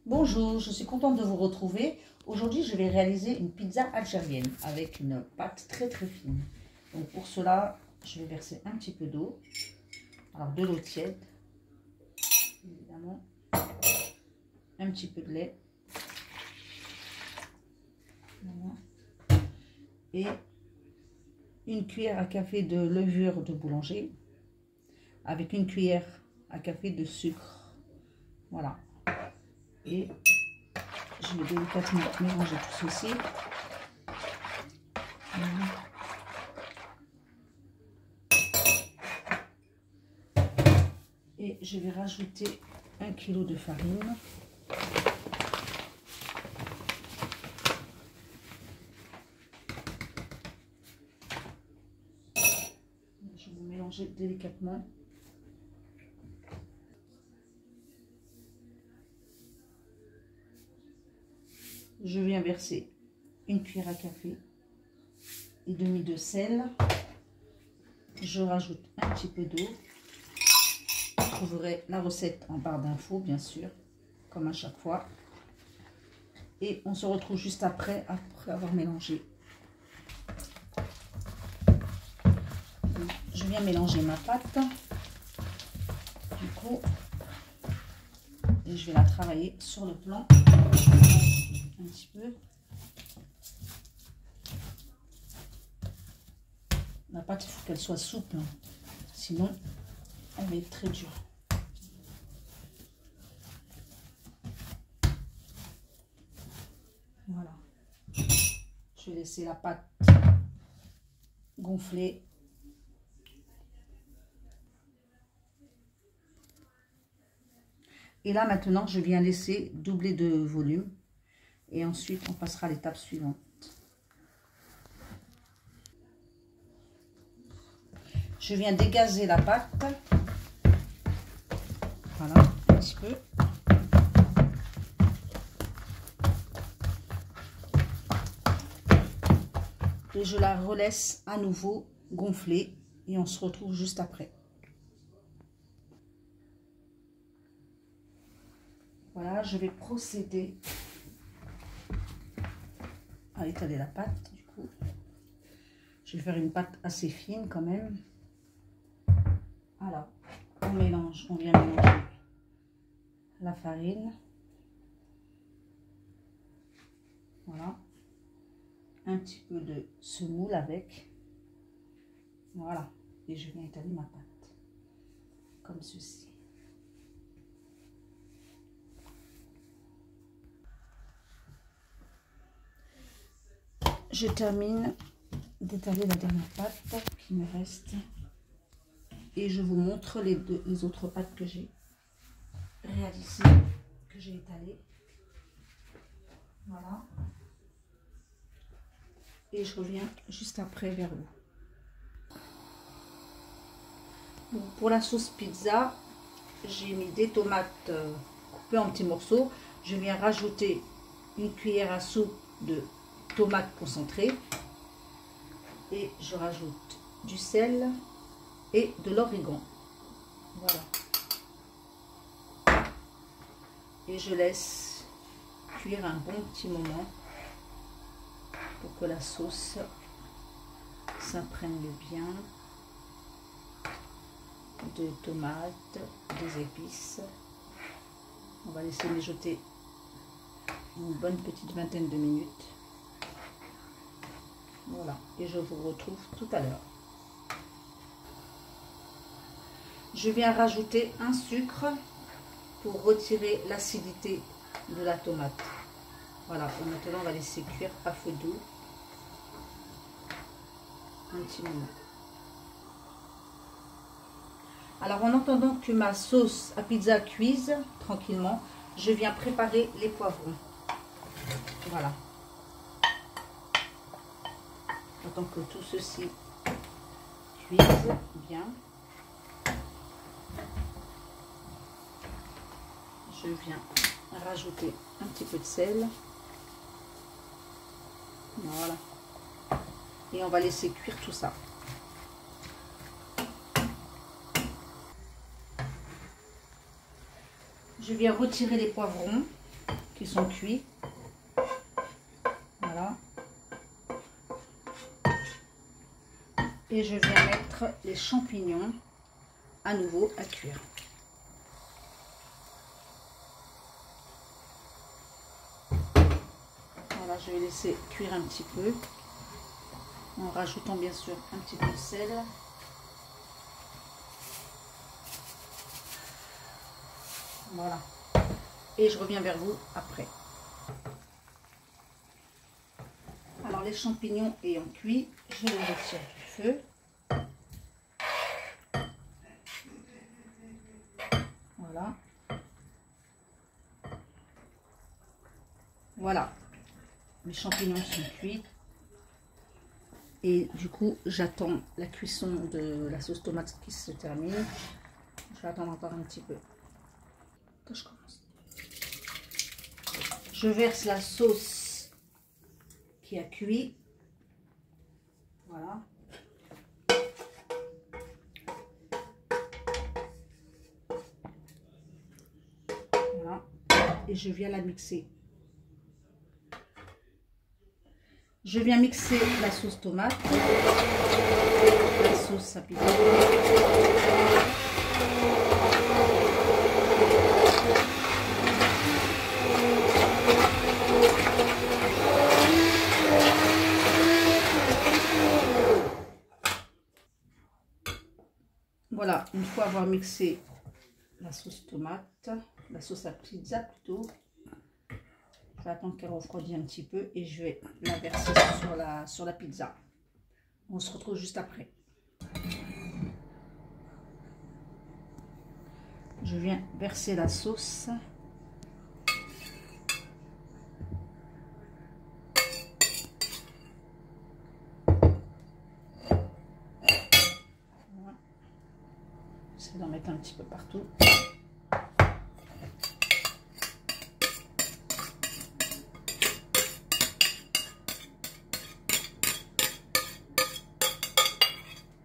Bonjour, je suis contente de vous retrouver. Aujourd'hui, je vais réaliser une pizza algérienne avec une pâte très fine. Donc pour cela, je vais verser un petit peu d'eau. Alors de l'eau tiède, évidemment. Un petit peu de lait. Voilà. Et une cuillère à café de levure de boulanger avec une cuillère à café de sucre. Voilà. Et je vais délicatement mélanger tout ceci. Voilà. Et je vais rajouter 1 kg de farine. Je vais mélanger délicatement. Je viens verser une cuillère à café et demi de sel. Je rajoute un petit peu d'eau. Vous trouverez la recette en barre d'infos, bien sûr, comme à chaque fois. Et on se retrouve juste après avoir mélangé. Je viens mélanger ma pâte. Du coup, et je vais la travailler sur le plan un petit peu. La pâte, il faut qu'elle soit souple, sinon elle va être très dure. Voilà. Je vais laisser la pâte gonfler. Et là maintenant, je viens laisser doubler de volume. Et ensuite, on passera à l'étape suivante. Je viens dégazer la pâte. Voilà, un petit peu. Et je la relaisse à nouveau gonfler. Et on se retrouve juste après. Voilà, je vais procéder à étaler la pâte. Du coup, je vais faire une pâte assez fine quand même. Alors, on mélange, on vient mélanger la farine. Voilà. Un petit peu de semoule avec. Voilà. Et je viens étaler ma pâte. Comme ceci. Je termine d'étaler la dernière pâte qui me reste. Et je vous montre les autres pâtes que j'ai réalisées, que j'ai étalées. Voilà. Et je reviens juste après vers vous. Bon, pour la sauce pizza, j'ai mis des tomates coupées en petits morceaux. Je viens rajouter une cuillère à soupe de tomates concentrées. Et je rajoute du sel et de l'origan. Voilà. Et je laisse cuire un bon petit moment pour que la sauce s'imprègne bien de tomates, des épices. On va laisser mijoter une bonne petite vingtaine de minutes. Voilà, et je vous retrouve tout à l'heure. Je viens rajouter un sucre pour retirer l'acidité de la tomate. Voilà, et maintenant on va laisser cuire à feu doux un petit moment. Alors en attendant que ma sauce à pizza cuise tranquillement, je viens préparer les poivrons. Voilà. J'attends que tout ceci cuise bien. Je viens rajouter un petit peu de sel. Voilà. Et on va laisser cuire tout ça. Je viens retirer les poivrons qui sont cuits. Voilà. Et je viens mettre les champignons à nouveau à cuire. Voilà, je vais laisser cuire un petit peu en rajoutant bien sûr un petit peu de sel. Voilà. Et je reviens vers vous après. Alors les champignons ayant cuit, je les retire du feu. Voilà. Voilà. Les champignons sont cuits. Et du coup, j'attends la cuisson de la sauce tomate qui se termine. Je vais attendre encore un petit peu. Que je commence. Je verse la sauce qui a cuit. Voilà. Voilà. Et je viens la mixer. Je viens mixer la sauce tomate, la sauce à pizza. Voilà, une fois avoir mixé la sauce tomate, la sauce à pizza plutôt, j'attends qu'elle refroidisse un petit peu et je vais la verser sur la pizza. On se retrouve juste après. Je viens verser la sauce. Voilà. J'essaie d'en mettre un petit peu partout.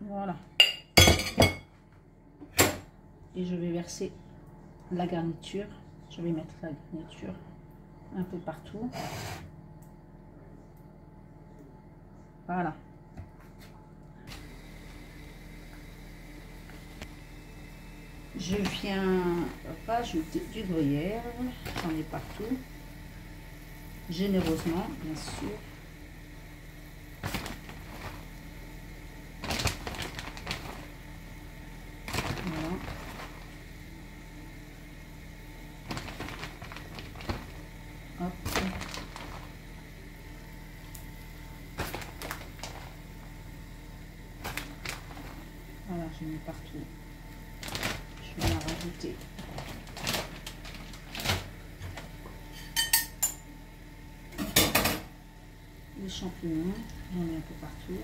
Voilà. Et je vais verser la garniture. Je vais mettre la garniture un peu partout. Voilà. Je viens rajouter du gruyère. J'en ai partout. Généreusement, bien sûr. Voilà. Hop. Voilà, je mets partout. Je vais en rajouter. Les champignons, j'en mets un peu partout.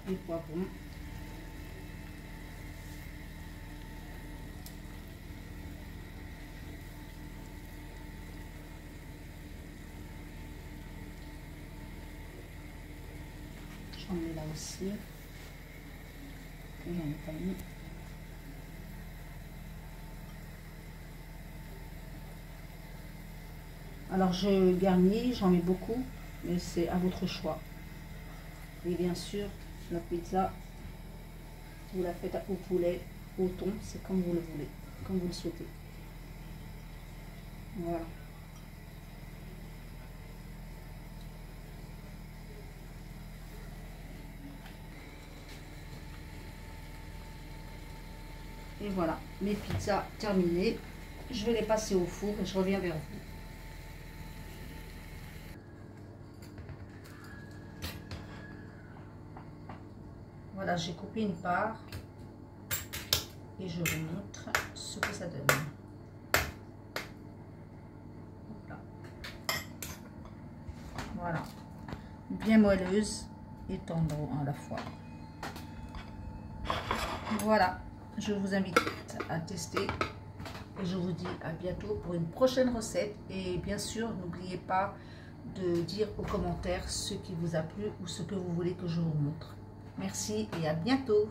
Les poivrons. J'en mets là aussi. Et j'en ai pas mis. Alors je garnis, j'en mets beaucoup, mais c'est à votre choix. Et bien sûr, la pizza, vous la faites au poulet, au thon, c'est comme vous le voulez, comme vous le souhaitez. Voilà. Et voilà, mes pizzas terminées. Je vais les passer au four et je reviens vers vous. Voilà, j'ai coupé une part et je vous montre ce que ça donne. Voilà, bien moelleuse et tendre à la fois. Voilà, je vous invite à tester et je vous dis à bientôt pour une prochaine recette. Et bien sûr, n'oubliez pas de dire aux commentaires ce qui vous a plu ou ce que vous voulez que je vous montre. Merci et à bientôt.